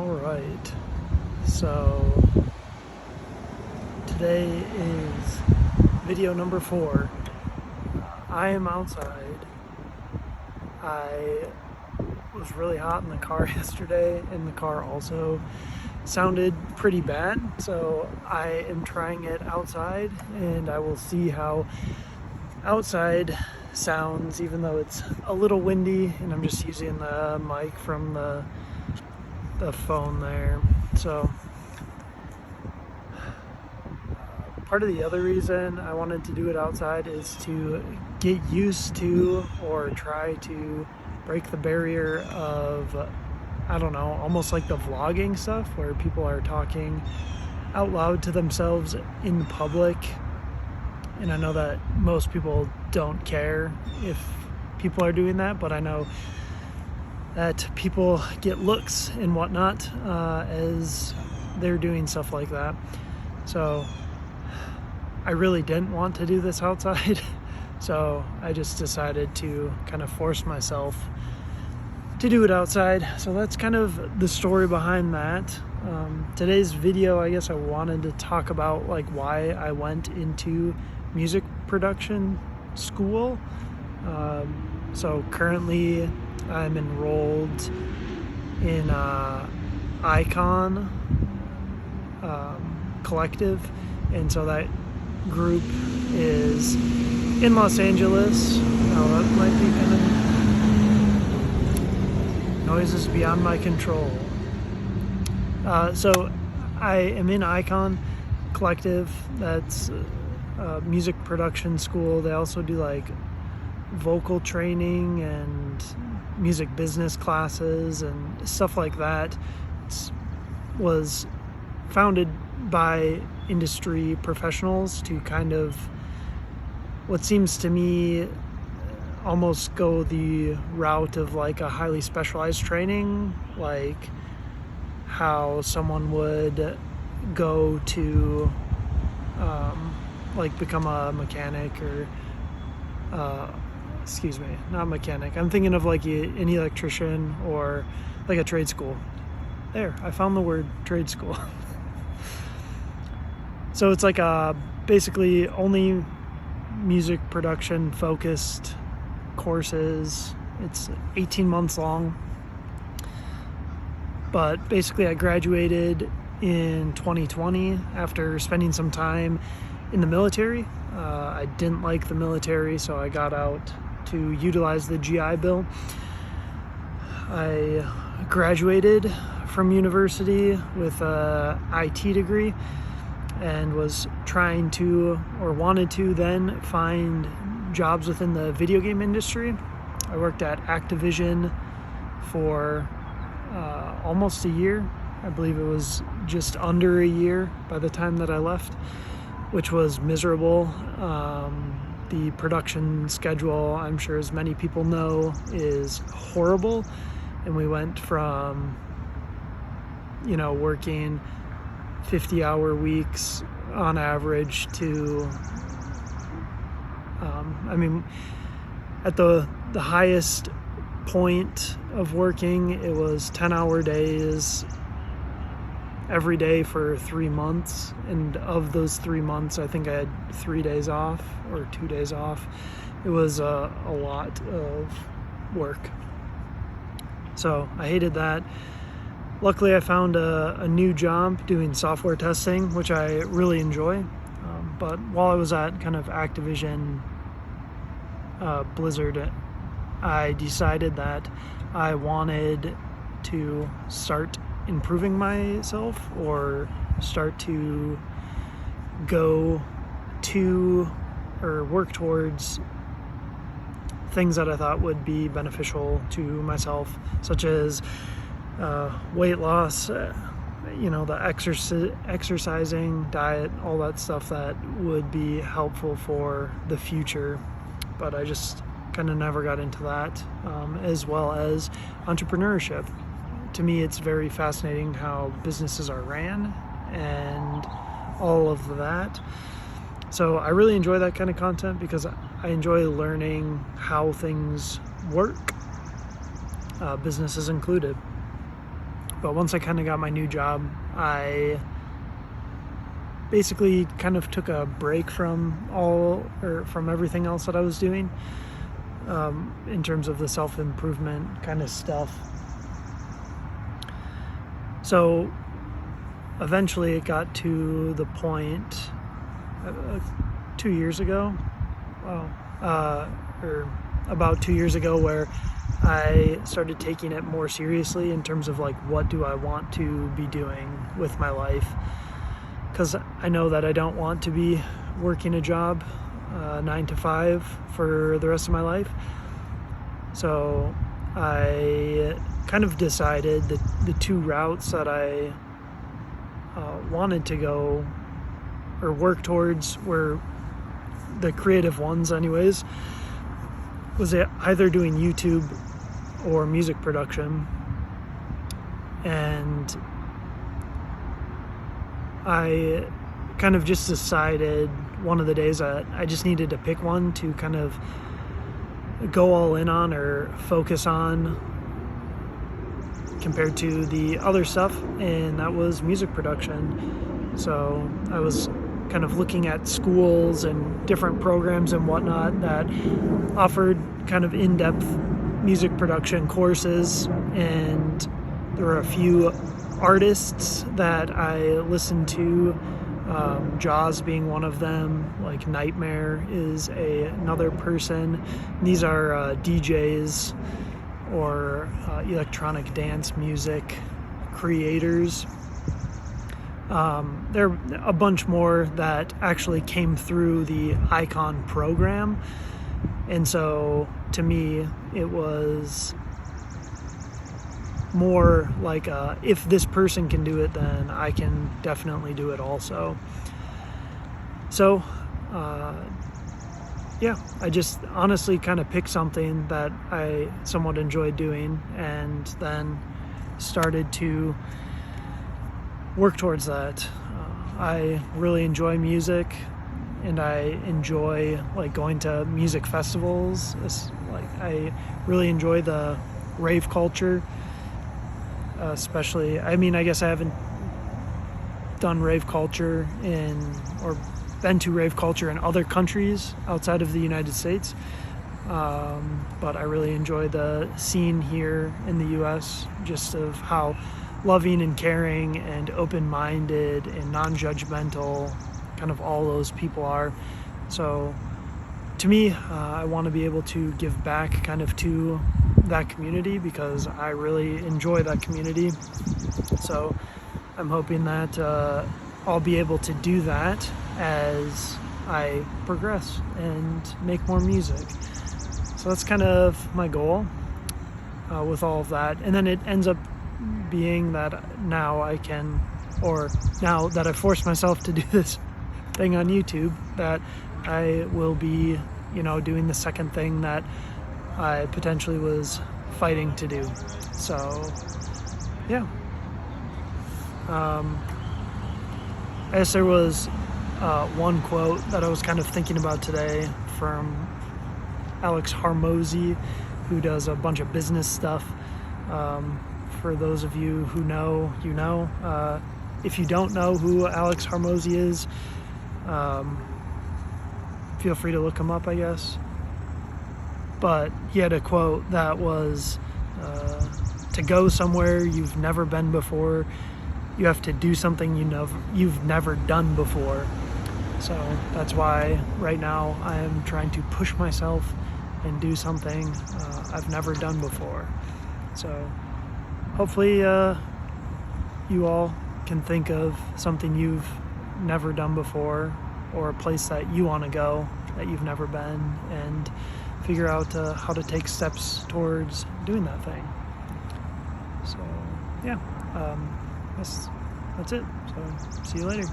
Alright, so today is video number 4. I am outside. I was really hot in the car yesterday, and the car also sounded pretty bad, so I am trying it outside, and I will see how outside sounds, even though it's a little windy, and I'm just using the mic from the phone there. So part of the other reason I wanted to do it outside is to get used to, or try to break the barrier of, I don't know, almost like the vlogging stuff where people are talking out loud to themselves in public. And I know that most people don't care if people are doing that, but I know that people get looks and whatnot as they're doing stuff like that. So I really didn't want to do this outside. So I just decided to kind of force myself to do it outside. So that's kind of the story behind that. Today's video, I guess I wanted to talk about like why I went into music production school. So currently I'm enrolled in Icon Collective, and so that group is in Los Angeles. Now that might be kind of noises beyond my control. So I am in Icon Collective. That's a music production school. They also do like vocal training and music business classes and stuff like that. It was founded by industry professionals to kind of, what seems to me, almost go the route of like a highly specialized training, like how someone would go to like become a mechanic or excuse me, not mechanic. I'm thinking of like an electrician or like a trade school. There, I found the word trade school. So it's like basically only music production focused courses. It's 18 months long. But basically I graduated in 2020 after spending some time in the military. I didn't like the military, so I got out to utilize the GI Bill. I graduated from university with a IT degree and was trying to, or wanted to then, find jobs within the video game industry. I worked at Activision for almost a year. I believe it was just under a year by the time that I left, which was miserable. The production schedule, I'm sure as many people know, is horrible. And we went from, working 50-hour weeks on average to, at the highest point of working, it was 10-hour days every day for 3 months, and of those 3 months I think I had 3 days off or 2 days off. It was a lot of work, so I hated that. Luckily I found a new job doing software testing, which I really enjoy, but while I was at kind of Activision Blizzard, I decided that I wanted to start improving myself, or start to go to or work towards things that I thought would be beneficial to myself, such as weight loss, the exercising, diet, all that stuff that would be helpful for the future. But I just kind of never got into that, as well as entrepreneurship. To me, it's very fascinating how businesses are ran and all of that. So I really enjoy that kind of content because I enjoy learning how things work, businesses included. But once I kind of got my new job, I basically kind of took a break from everything else that I was doing, in terms of the self-improvement kind of stuff. So eventually it got to the point 2 years ago, or about 2 years ago, where I started taking it more seriously in terms of like, what do I want to be doing with my life? Because I know that I don't want to be working a job 9 to 5 for the rest of my life. So I kind of decided that the two routes that I wanted to go or work towards were the creative ones anyways, was either doing YouTube or music production. And I kind of just decided one of the days that I just needed to pick one to kind of go all in on or focus on compared to the other stuff, and that was music production. So I was kind of looking at schools and different programs and whatnot that offered kind of in-depth music production courses, and there were a few artists that I listened to, Jaws being one of them. Like Nightmare is another person. These are DJs or electronic dance music creators. There are a bunch more that actually came through the Icon program, and so to me it was more like, if this person can do it, then I can definitely do it also. So I just honestly kind of picked something that I somewhat enjoyed doing, and then started to work towards that. I really enjoy music, and I enjoy like going to music festivals. I really enjoy the rave culture. Especially, I mean, I guess I haven't done rave culture or been to rave culture in other countries outside of the United States, but I really enjoy the scene here in the US, just of how loving and caring and open-minded and non-judgmental kind of all those people are. So to me, I want to be able to give back kind of to that community, because I really enjoy that community. So I'm hoping that I'll be able to do that as I progress and make more music. So that's kind of my goal with all of that. And then it ends up being that now that I forced myself to do this thing on YouTube, that I will be, doing the second thing that I potentially was fighting to do. So yeah, I guess there was one quote that I was kind of thinking about today from Alex Hormozi, who does a bunch of business stuff. For those of you who know, you know. If you don't know who Alex Hormozi is, feel free to look him up, I guess. But he had a quote that was, to go somewhere you've never been before, you have to do something you've never done before. So that's why right now I am trying to push myself and do something I've never done before. So hopefully you all can think of something you've never done before, or a place that you want to go that you've never been, and figure out how to take steps towards doing that thing. So yeah, that's it. So see you later.